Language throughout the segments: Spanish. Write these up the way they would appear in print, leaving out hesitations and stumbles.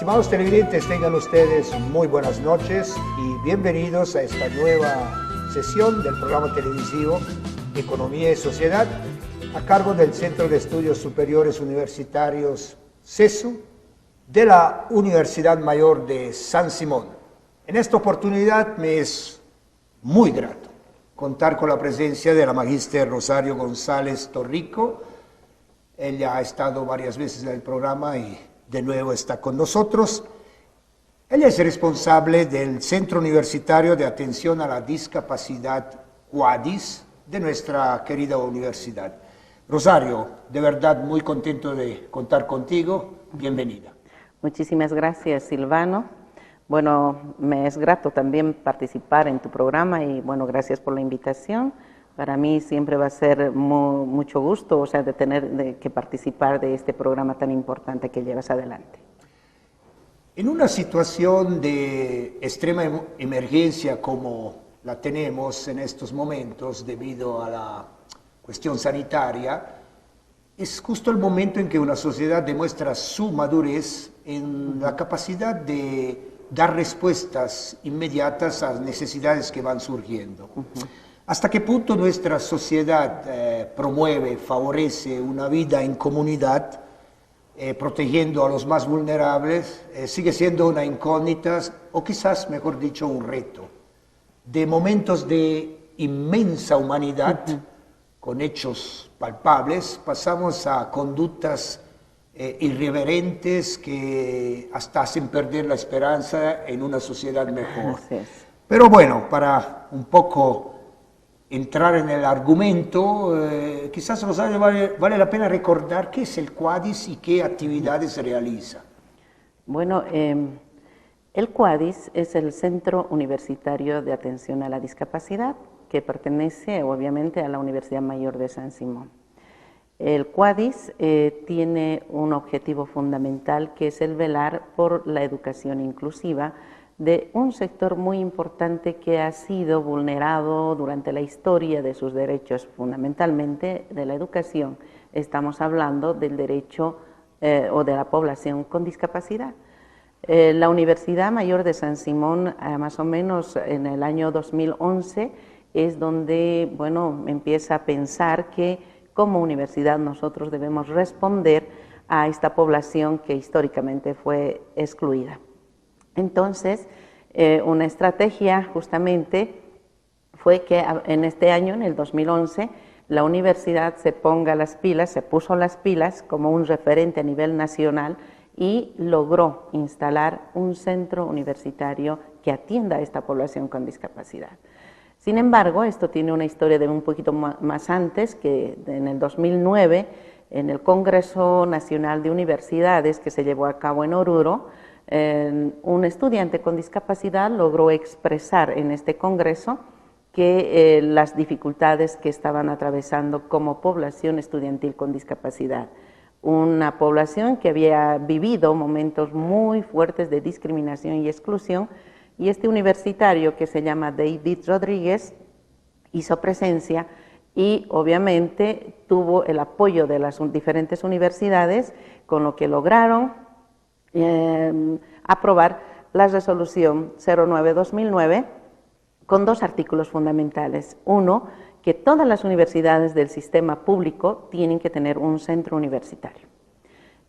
Estimados televidentes, tengan ustedes muy buenas noches y bienvenidos a esta nueva sesión del programa televisivo Economía y Sociedad, a cargo del Centro de Estudios Superiores Universitarios CESU de la Universidad Mayor de San Simón. En esta oportunidad me es muy grato contar con la presencia de la magíster Rosario González Torrico. Ella ha estado varias veces en el programa y de nuevo está con nosotros. Ella es responsable del Centro Universitario de Atención a la Discapacidad CUADIS de nuestra querida universidad. Rosario, de verdad muy contento de contar contigo. Bienvenida. Muchísimas gracias, Silvano. Bueno, me es grato también participar en tu programa y bueno, gracias por la invitación. Para mí siempre va a ser mucho gusto, de tener que participar de este programa tan importante que llevas adelante. En una situación de extrema emergencia como la tenemos en estos momentos debido a la cuestión sanitaria, es justo el momento en que una sociedad demuestra su madurez en la capacidad de dar respuestas inmediatas a las necesidades que van surgiendo. ¿Hasta qué punto nuestra sociedad promueve, favorece una vida en comunidad, protegiendo a los más vulnerables? Sigue siendo una incógnita, o quizás, mejor dicho, un reto. De momentos de inmensa humanidad, con hechos palpables, pasamos a conductas irreverentes que hasta hacen perder la esperanza en una sociedad mejor. Pero bueno, para un poco entrar en el argumento, quizás, Rosario, vale la pena recordar qué es el CUADIS y qué actividades realiza. Bueno, el CUADIS es el Centro Universitario de Atención a la Discapacidad, que pertenece obviamente a la Universidad Mayor de San Simón. El CUADIS tiene un objetivo fundamental, que es el velar por la educación inclusiva de un sector muy importante que ha sido vulnerado durante la historia de sus derechos, fundamentalmente de la educación. Estamos hablando del derecho o de la población con discapacidad. La Universidad Mayor de San Simón, más o menos en el año 2011, es donde, empieza a pensar que como universidad nosotros debemos responder a esta población que históricamente fue excluida. Entonces, una estrategia justamente fue que en este año, en el 2011, la universidad se puso las pilas como un referente a nivel nacional y logró instalar un centro universitario que atienda a esta población con discapacidad. Sin embargo, esto tiene una historia de un poquito más antes, que en el 2009, en el Congreso Nacional de Universidades que se llevó a cabo en Oruro, un estudiante con discapacidad logró expresar en este congreso que las dificultades que estaban atravesando como población estudiantil con discapacidad. Una población que había vivido momentos muy fuertes de discriminación y exclusión, y este universitario, que se llama David Rodríguez, hizo presencia y obviamente tuvo el apoyo de las diferentes universidades, con lo que lograron aprobar la resolución 09-2009 con dos artículos fundamentales. Uno, que todas las universidades del sistema público tienen que tener un centro universitario.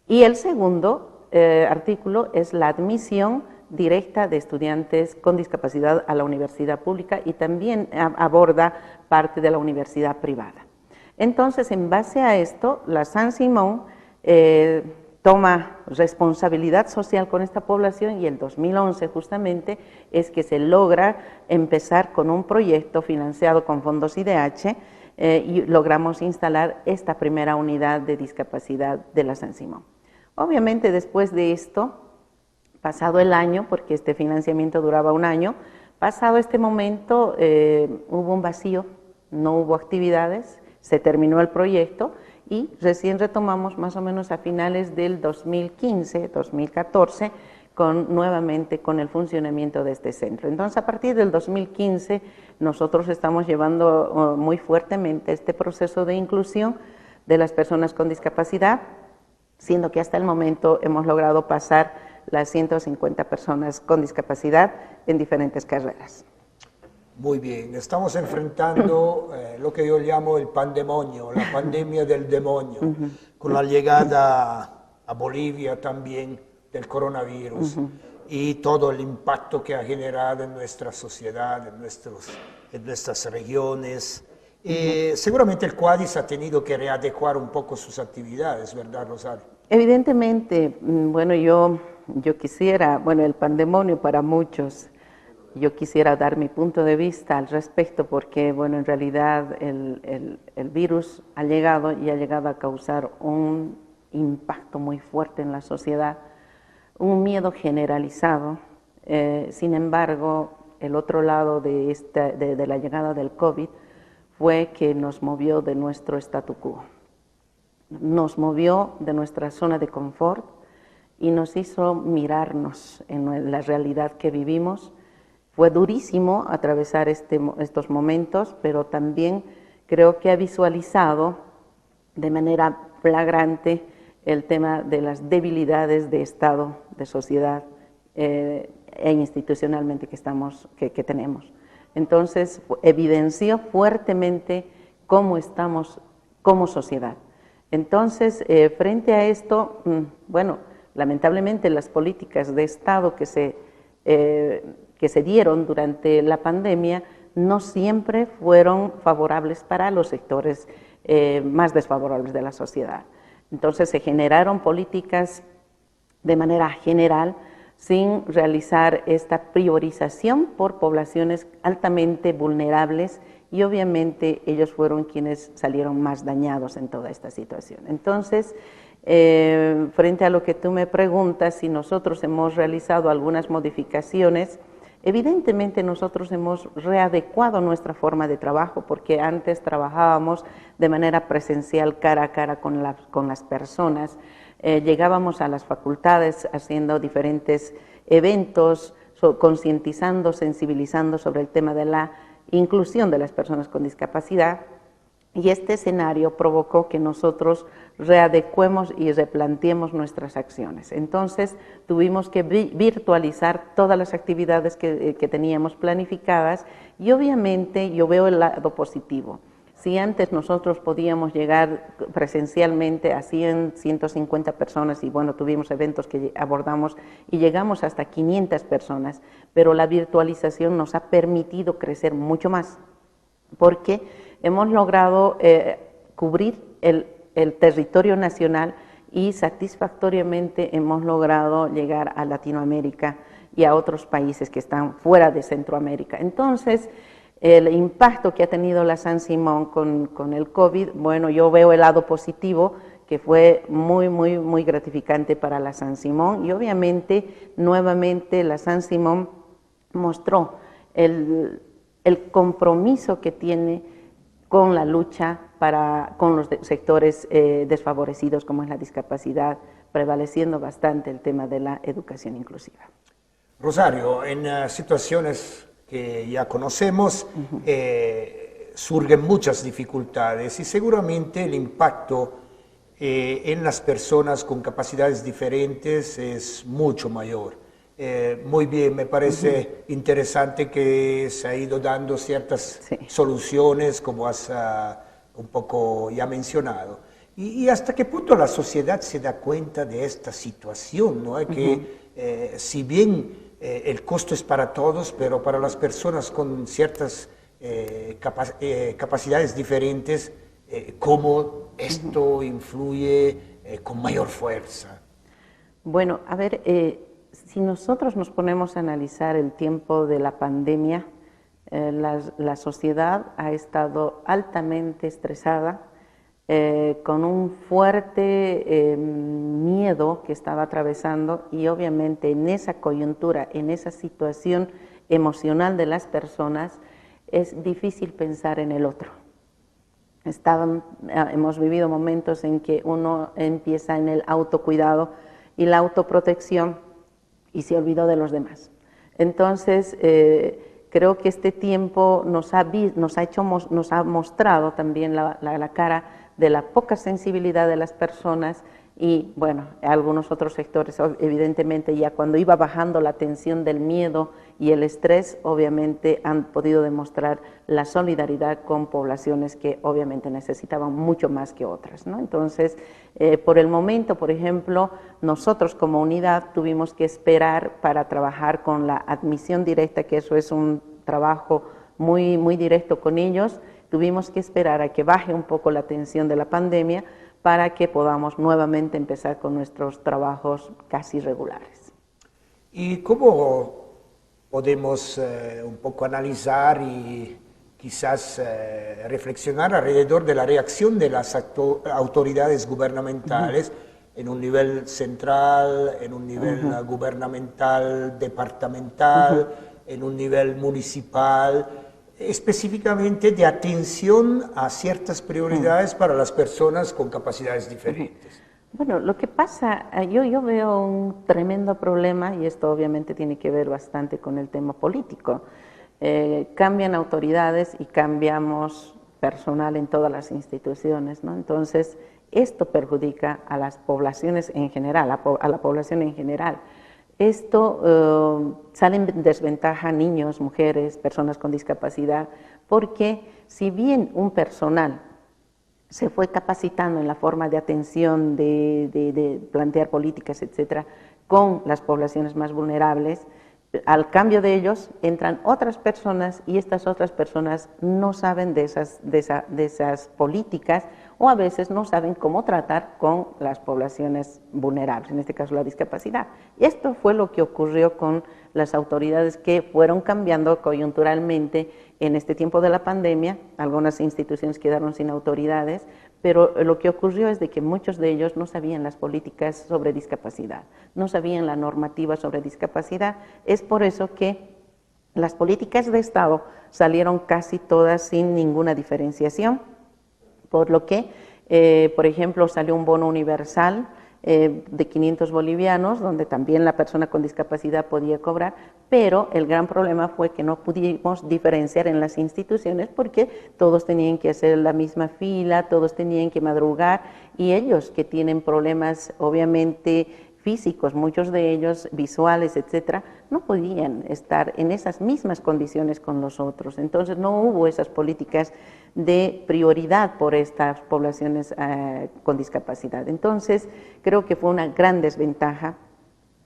Y el segundo artículo es la admisión directa de estudiantes con discapacidad a la universidad pública, y también aborda parte de la universidad privada. Entonces, en base a esto, la San Simón toma responsabilidad social con esta población, y el 2011 justamente es que se logra empezar con un proyecto financiado con fondos IDH y logramos instalar esta primera unidad de discapacidad de la San Simón. Obviamente, después de esto, pasado el año, porque este financiamiento duraba un año, pasado este momento hubo un vacío, no hubo actividades, se terminó el proyecto y recién retomamos más o menos a finales del 2015, 2014, nuevamente con el funcionamiento de este centro. Entonces, a partir del 2015, nosotros estamos llevando muy fuertemente este proceso de inclusión de las personas con discapacidad, siendo que hasta el momento hemos logrado pasar las 150 personas con discapacidad en diferentes carreras. Muy bien, estamos enfrentando lo que yo llamo el pandemonio, la pandemia del demonio, con la llegada a Bolivia también del coronavirus y todo el impacto que ha generado en nuestra sociedad, en nuestras regiones. Seguramente el Quadis ha tenido que readecuar un poco sus actividades, ¿verdad, Rosario? Evidentemente, bueno, yo quisiera, bueno, el pandemonio para muchos, yo quisiera dar mi punto de vista al respecto porque, bueno, en realidad el virus ha llegado y ha llegado a causar un impacto muy fuerte en la sociedad, un miedo generalizado. Sin embargo, el otro lado de la llegada del COVID fue que nos movió de nuestro statu quo, nos movió de nuestra zona de confort y nos hizo mirarnos en la realidad que vivimos. Fue durísimo atravesar estos momentos, pero también creo que ha visualizado de manera flagrante el tema de las debilidades de Estado, de sociedad e institucionalmente que tenemos. Entonces, evidenció fuertemente cómo estamos como sociedad. Entonces, frente a esto, bueno, lamentablemente las políticas de Estado que se dieron durante la pandemia no siempre fueron favorables para los sectores más desfavorables de la sociedad. Entonces se generaron políticas de manera general sin realizar esta priorización por poblaciones altamente vulnerables y obviamente ellos fueron quienes salieron más dañados en toda esta situación. Entonces, frente a lo que tú me preguntas, si nosotros hemos realizado algunas modificaciones, evidentemente nosotros hemos readecuado nuestra forma de trabajo porque antes trabajábamos de manera presencial cara a cara con las personas, llegábamos a las facultades haciendo diferentes eventos, concientizando, sensibilizando sobre el tema de la inclusión de las personas con discapacidad. Y este escenario provocó que nosotros readecuemos y replanteemos nuestras acciones. Entonces, tuvimos que virtualizar todas las actividades que teníamos planificadas y obviamente yo veo el lado positivo. Si antes nosotros podíamos llegar presencialmente a 100, 150 personas y bueno, tuvimos eventos que abordamos y llegamos hasta 500 personas, pero la virtualización nos ha permitido crecer mucho más porque hemos logrado cubrir el territorio nacional y satisfactoriamente hemos logrado llegar a Latinoamérica y a otros países que están fuera de Centroamérica. Entonces, el impacto que ha tenido la San Simón con el COVID, bueno, yo veo el lado positivo, que fue muy gratificante para la San Simón y obviamente, nuevamente, la San Simón mostró el compromiso que tiene con la lucha con los sectores desfavorecidos como es la discapacidad, prevaleciendo bastante el tema de la educación inclusiva. Rosario, en situaciones que ya conocemos surgen muchas dificultades y seguramente el impacto en las personas con capacidades diferentes es mucho mayor. Muy bien, me parece interesante que se ha ido dando ciertas soluciones, como has un poco ya mencionado. ¿Y hasta qué punto la sociedad se da cuenta de esta situación, ¿no? Que si bien el costo es para todos, pero para las personas con ciertas capacidades diferentes, cómo esto influye con mayor fuerza? Bueno, a ver, si nosotros nos ponemos a analizar el tiempo de la pandemia, la sociedad ha estado altamente estresada, con un fuerte miedo que estaba atravesando y obviamente en esa coyuntura, en esa situación emocional de las personas, es difícil pensar en el otro. Hemos vivido momentos en que uno empieza en el autocuidado y la autoprotección y se olvidó de los demás. Entonces, creo que este tiempo nos ha mostrado también la cara de la poca sensibilidad de las personas y bueno, algunos otros sectores, evidentemente ya cuando iba bajando la tensión del miedo y el estrés, obviamente han podido demostrar la solidaridad con poblaciones que obviamente necesitaban mucho más que otras, ¿no? Entonces, por el momento, por ejemplo, nosotros como unidad tuvimos que esperar para trabajar con la admisión directa, que eso es un trabajo muy, muy directo con ellos. Tuvimos que esperar a que baje un poco la tensión de la pandemia para que podamos nuevamente empezar con nuestros trabajos casi regulares. ¿Y cómo podemos un poco analizar y quizás reflexionar alrededor de la reacción de las autoridades gubernamentales en un nivel central, en un nivel gubernamental, departamental, en un nivel municipal, específicamente de atención a ciertas prioridades para las personas con capacidades diferentes? Bueno, lo que pasa, yo veo un tremendo problema, y esto obviamente tiene que ver bastante con el tema político. Cambian autoridades y cambiamos personal en todas las instituciones, ¿no? Entonces, esto perjudica a las poblaciones en general, a la población en general. Esto sale en desventaja niños, mujeres, personas con discapacidad, porque si bien un personal se fue capacitando en la forma de atención, de plantear políticas, etcétera, con las poblaciones más vulnerables, al cambio de ellos entran otras personas y estas otras personas no saben de esas políticas o a veces no saben cómo tratar con las poblaciones vulnerables, en este caso la discapacidad. Y esto fue lo que ocurrió con las autoridades que fueron cambiando coyunturalmente en este tiempo de la pandemia. Algunas instituciones quedaron sin autoridades, pero lo que ocurrió es de que muchos de ellos no sabían las políticas sobre discapacidad, no sabían la normativa sobre discapacidad. Es por eso que las políticas de Estado salieron casi todas sin ninguna diferenciación, por lo que, por ejemplo, salió un bono universal de 500 bolivianos, donde también la persona con discapacidad podía cobrar, pero el gran problema fue que no pudimos diferenciar en las instituciones porque todos tenían que hacer la misma fila, todos tenían que madrugar, y ellos que tienen problemas obviamente físicos, muchos de ellos visuales, etcétera, no podían estar en esas mismas condiciones con los otros. Entonces no hubo esas políticas de prioridad por estas poblaciones con discapacidad. Entonces creo que fue una gran desventaja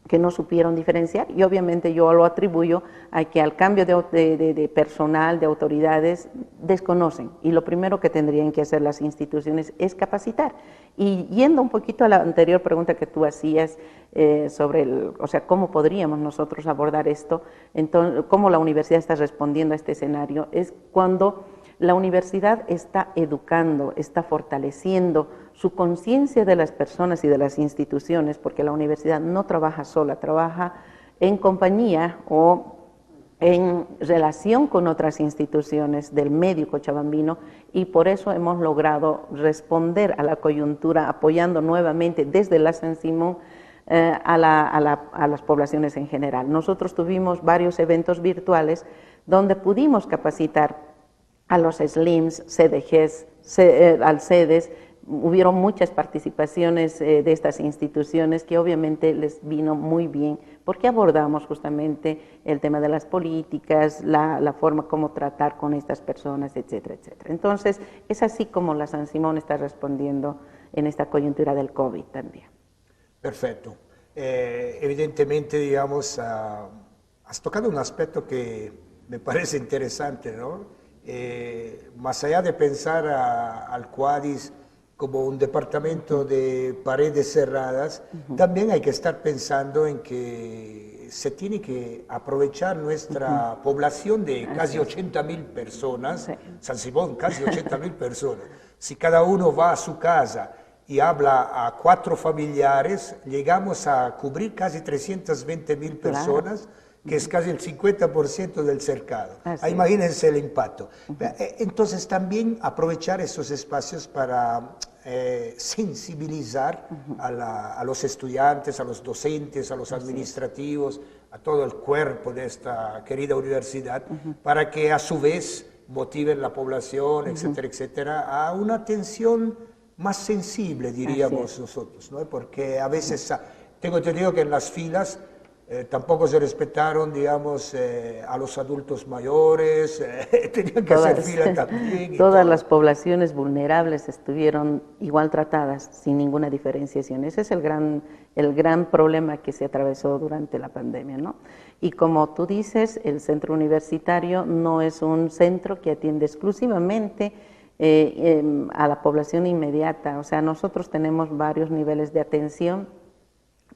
que no supieron diferenciar, y obviamente yo lo atribuyo a que al cambio de personal, de autoridades, desconocen, y lo primero que tendrían que hacer las instituciones es capacitar. Y yendo un poquito a la anterior pregunta que tú hacías sobre o sea, cómo podríamos nosotros abordar esto, entonces, cómo la universidad está respondiendo a este escenario, es cuando la universidad está educando, está fortaleciendo su conciencia de las personas y de las instituciones, porque la universidad no trabaja sola, trabaja en compañía o en relación con otras instituciones del medio cochabambino, y por eso hemos logrado responder a la coyuntura apoyando nuevamente desde la San Simón a las poblaciones en general. Nosotros tuvimos varios eventos virtuales donde pudimos capacitar a los SLIMs, CDGs, al CEDES. Hubieron muchas participaciones de estas instituciones que obviamente les vino muy bien porque abordamos justamente el tema de las políticas, la forma como tratar con estas personas, etcétera, etcétera. Entonces, es así como la San Simón está respondiendo en esta coyuntura del COVID también. Perfecto. Evidentemente, digamos, has tocado un aspecto que me parece interesante, ¿no? Más allá de pensar al Quadis como un departamento de paredes cerradas, también hay que estar pensando en que se tiene que aprovechar nuestra población de casi 80.000 personas, sí. San Simón, casi 80.000 personas. Si cada uno va a su casa y habla a 4 familiares, llegamos a cubrir casi 320.000 personas, claro, que es casi el 50% del cercado. Imagínense el impacto. Entonces también aprovechar esos espacios para sensibilizar a los estudiantes, a los docentes, a los administrativos, a todo el cuerpo de esta querida universidad, para que a su vez motiven la población, etcétera, etcétera, a una atención más sensible, diríamos nosotros, ¿no? Porque a veces tengo entendido que en las filas tampoco se respetaron, digamos, a los adultos mayores, tenían que hacer fila también. Todas las poblaciones vulnerables estuvieron igual tratadas, sin ninguna diferenciación. Ese es el gran problema que se atravesó durante la pandemia, ¿no? Y como tú dices, el centro universitario no es un centro que atiende exclusivamente a la población inmediata. O sea, nosotros tenemos varios niveles de atención.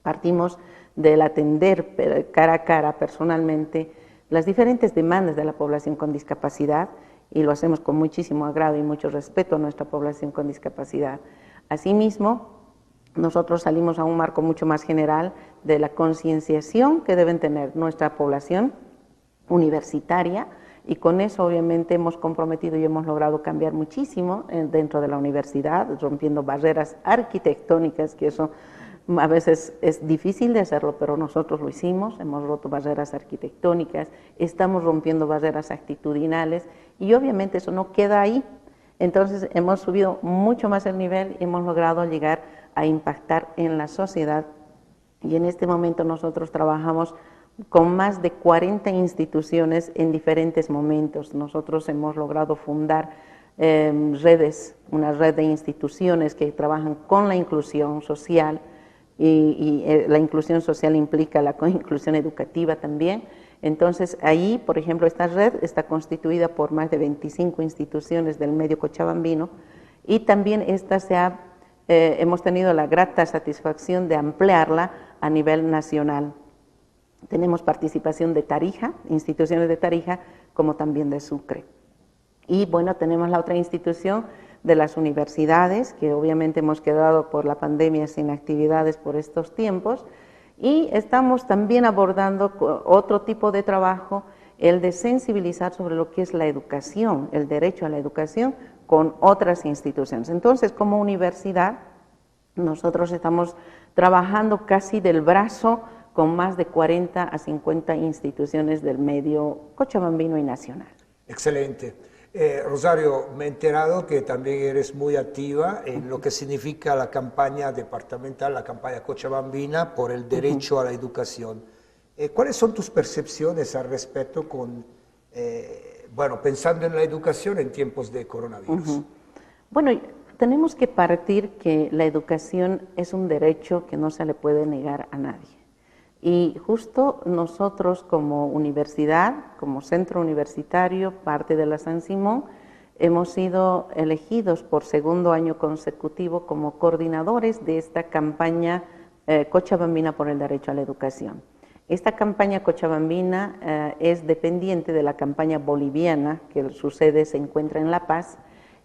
Partimos del atender cara a cara, personalmente, las diferentes demandas de la población con discapacidad, y lo hacemos con muchísimo agrado y mucho respeto a nuestra población con discapacidad. Asimismo, nosotros salimos a un marco mucho más general de la concienciación que deben tener nuestra población universitaria, y con eso obviamente hemos comprometido y hemos logrado cambiar muchísimo dentro de la universidad, rompiendo barreras arquitectónicas, que eso a veces es difícil de hacerlo, pero nosotros lo hicimos, hemos roto barreras arquitectónicas, estamos rompiendo barreras actitudinales, y obviamente eso no queda ahí. Entonces hemos subido mucho más el nivel y hemos logrado llegar a impactar en la sociedad, y en este momento nosotros trabajamos con más de 40 instituciones en diferentes momentos. Nosotros hemos logrado fundar redes, una red de instituciones que trabajan con la inclusión social, y la inclusión social implica la inclusión educativa también. Entonces ahí, por ejemplo, esta red está constituida por más de 25 instituciones del medio cochabambino, y también esta hemos tenido la grata satisfacción de ampliarla a nivel nacional. Tenemos participación de Tarija, instituciones de Tarija, como también de Sucre. Y bueno, tenemos la otra institución de las universidades, que obviamente hemos quedado por la pandemia sin actividades por estos tiempos, y estamos también abordando otro tipo de trabajo, el de sensibilizar sobre lo que es la educación, el derecho a la educación, con otras instituciones. Entonces, como universidad, nosotros estamos trabajando casi del brazo con más de 40 a 50 instituciones del medio cochabambino y nacional. Excelente. Rosario, me he enterado que también eres muy activa en lo que significa la campaña departamental, la campaña cochabambina por el derecho a la educación. ¿Cuáles son tus percepciones al respecto pensando en la educación en tiempos de coronavirus? Bueno, tenemos que partir que la educación es un derecho que no se le puede negar a nadie. Y justo nosotros como universidad, como centro universitario, parte de la San Simón, hemos sido elegidos por segundo año consecutivo como coordinadores de esta campaña cochabambina por el derecho a la educación. Esta campaña cochabambina es dependiente de la campaña boliviana, que su sede se encuentra en La Paz,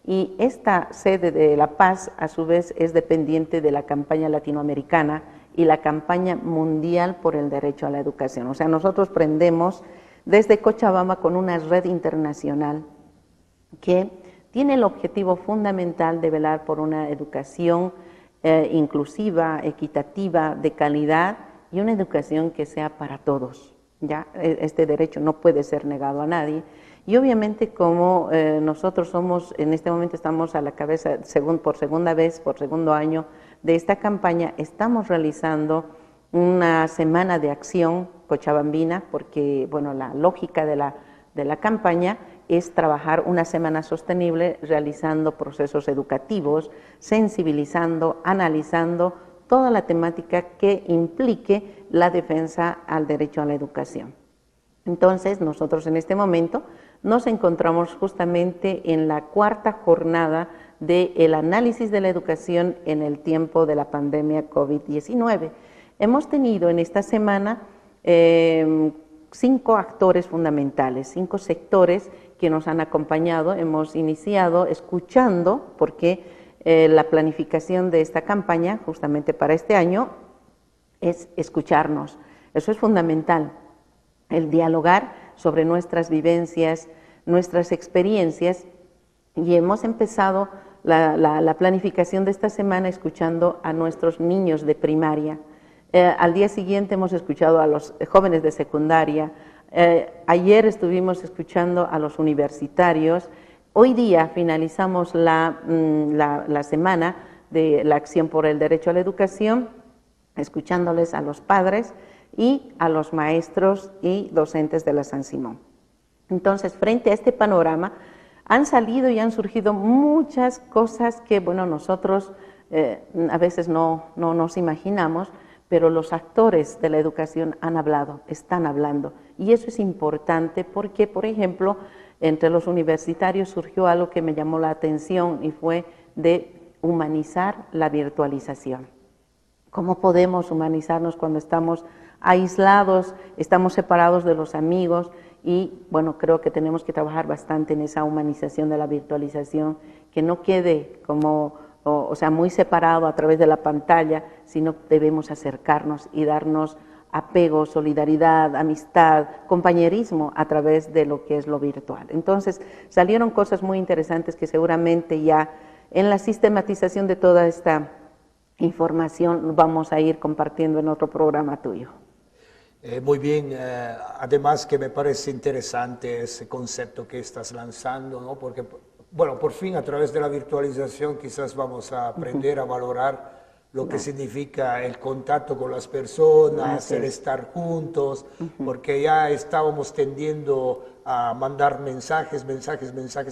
y esta sede de La Paz a su vez es dependiente de la campaña latinoamericana y la campaña mundial por el derecho a la educación. O sea, nosotros prendemos desde Cochabamba con una red internacional que tiene el objetivo fundamental de velar por una educación inclusiva, equitativa, de calidad, y una educación que sea para todos. ¿Ya? Este derecho no puede ser negado a nadie. Y obviamente como nosotros en este momento estamos a la cabeza, por segunda vez, por segundo año de esta campaña, estamos realizando una semana de acción cochabambina, porque bueno, la lógica de la campaña es trabajar una semana sostenible realizando procesos educativos, sensibilizando, analizando toda la temática que implique la defensa al derecho a la educación. Entonces, nosotros en este momento nos encontramos justamente en la cuarta jornada del análisis de la educación en el tiempo de la pandemia COVID-19. Hemos tenido en esta semana 5 actores fundamentales, 5 sectores que nos han acompañado. Hemos iniciado escuchando, porque la planificación de esta campaña justamente para este año es escucharnos. Eso es fundamental, el dialogar sobre nuestras vivencias, nuestras experiencias, y hemos empezado la planificación de esta semana escuchando a nuestros niños de primaria. Al día siguiente hemos escuchado a los jóvenes de secundaria, ayer estuvimos escuchando a los universitarios. Hoy día finalizamos la semana de la Acción por el Derecho a la Educación, escuchándoles a los padres y a los maestros y docentes de la San Simón. Entonces, frente a este panorama, han salido y han surgido muchas cosas que, bueno, nosotros a veces no nos imaginamos, pero los actores de la educación han hablado, están hablando. Y eso es importante porque, por ejemplo, entre los universitarios surgió algo que me llamó la atención y fue de humanizar la virtualización. ¿Cómo podemos humanizarnos cuando estamos aislados, estamos separados de los amigos? Y bueno, creo que tenemos que trabajar bastante en esa humanización de la virtualización, que no quede como, o sea, muy separado a través de la pantalla, sino debemos acercarnos y darnos apego, solidaridad, amistad, compañerismo a través de lo que es lo virtual. Entonces, salieron cosas muy interesantes que seguramente ya en la sistematización de toda esta información vamos a ir compartiendo en otro programa tuyo. Muy bien, además que me parece interesante ese concepto que estás lanzando, ¿no? Porque, bueno, por fin a través de la virtualización quizás vamos a aprender a valorar lo que significa el contacto con las personas, el estar juntos, porque ya estábamos tendiendo a mandar mensajes,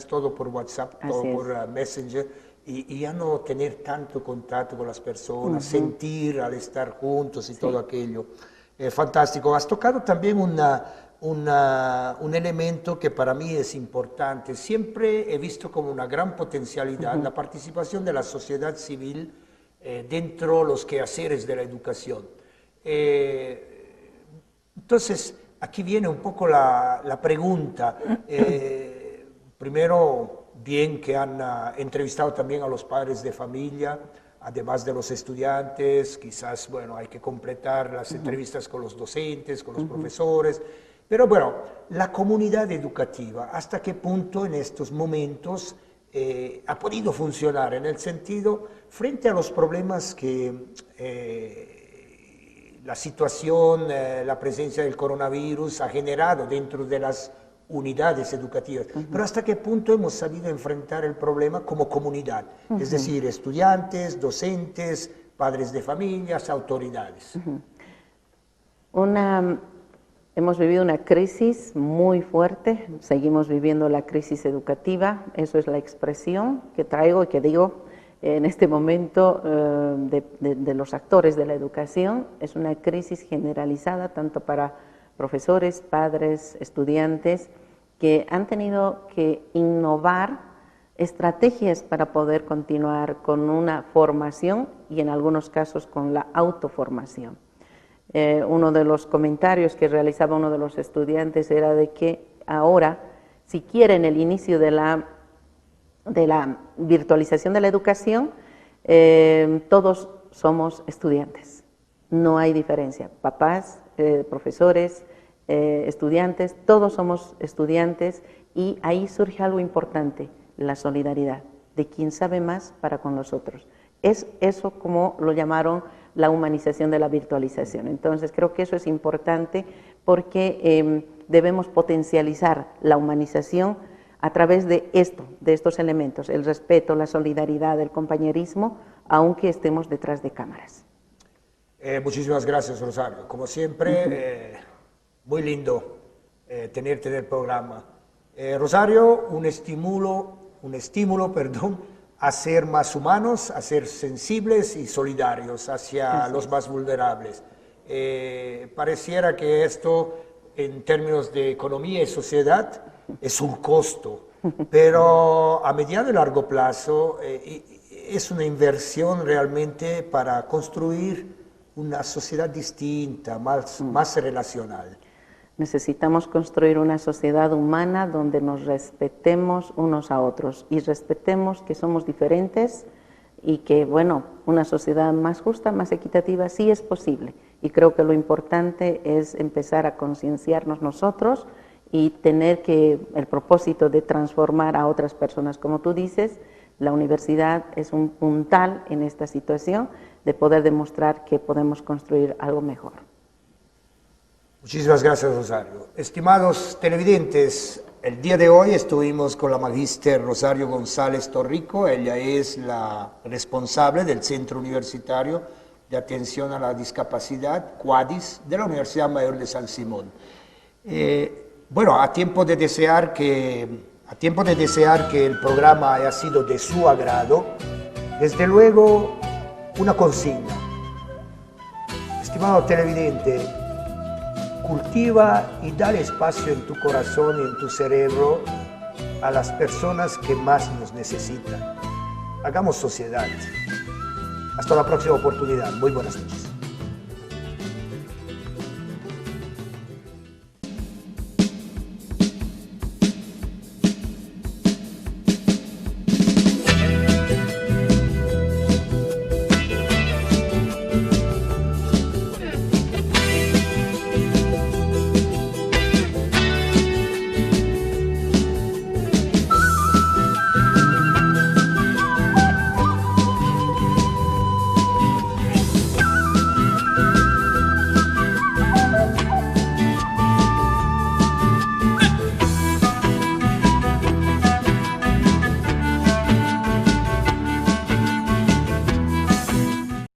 todo por WhatsApp, todo por Messenger, y ya no tener tanto contacto con las personas, sentir al estar juntos y todo aquello. Fantástico. Has tocado también un elemento que para mí es importante. Siempre he visto como una gran potencialidad la participación de la sociedad civil dentro de los quehaceres de la educación. Entonces, aquí viene un poco la pregunta. Primero, bien que han entrevistado también a los padres de familia, además de los estudiantes, quizás, bueno, hay que completar las entrevistas con los docentes, con los profesores, pero bueno, la comunidad educativa, ¿hasta qué punto en estos momentos ha podido funcionar? En el sentido, frente a los problemas que la situación, la presencia del coronavirus ha generado dentro de las unidades educativas, pero hasta qué punto hemos sabido enfrentar el problema como comunidad, es decir, estudiantes, docentes, padres de familias, autoridades. Hemos vivido una crisis muy fuerte, seguimos viviendo la crisis educativa, eso es la expresión que traigo y que digo en este momento de los actores de la educación. Es una crisis generalizada tanto para profesores, padres, estudiantes, que han tenido que innovar estrategias para poder continuar con una formación y en algunos casos con la autoformación. Uno de los comentarios que realizaba uno de los estudiantes era de que ahora, si quieren el inicio de la virtualización de la educación, todos somos estudiantes, no hay diferencia, papás, profesores, estudiantes, todos somos estudiantes y ahí surge algo importante, la solidaridad, de quien sabe más para con los otros. Es eso como lo llamaron la humanización de la virtualización. Entonces creo que eso es importante porque debemos potencializar la humanización a través de estos elementos, el respeto, la solidaridad, el compañerismo, aunque estemos detrás de cámaras. Muchísimas gracias, Rosario. Como siempre, muy lindo tenerte en el programa. Rosario, un estímulo, a ser más humanos, a ser sensibles y solidarios hacia los más vulnerables. Pareciera que esto, en términos de economía y sociedad, es un costo, pero a mediano y largo plazo es una inversión realmente para construir una sociedad distinta, más relacional. Necesitamos construir una sociedad humana donde nos respetemos unos a otros y respetemos que somos diferentes y que, bueno, una sociedad más justa, más equitativa, sí es posible. Y creo que lo importante es empezar a concienciarnos nosotros y tener el propósito de transformar a otras personas. Como tú dices, la universidad es un puntal en esta situación de poder demostrar que podemos construir algo mejor. Muchísimas gracias, Rosario. Estimados televidentes, el día de hoy estuvimos con la magíster Rosario González Torrico. Ella es la responsable del Centro Universitario de Atención a la Discapacidad, CUADIS, de la Universidad Mayor de San Simón. Bueno, a tiempo de desear que el programa haya sido de su agrado, desde luego una consigna. Estimado televidente, cultiva y dale espacio en tu corazón y en tu cerebro a las personas que más nos necesitan. Hagamos sociedad. Hasta la próxima oportunidad. Muy buenas noches.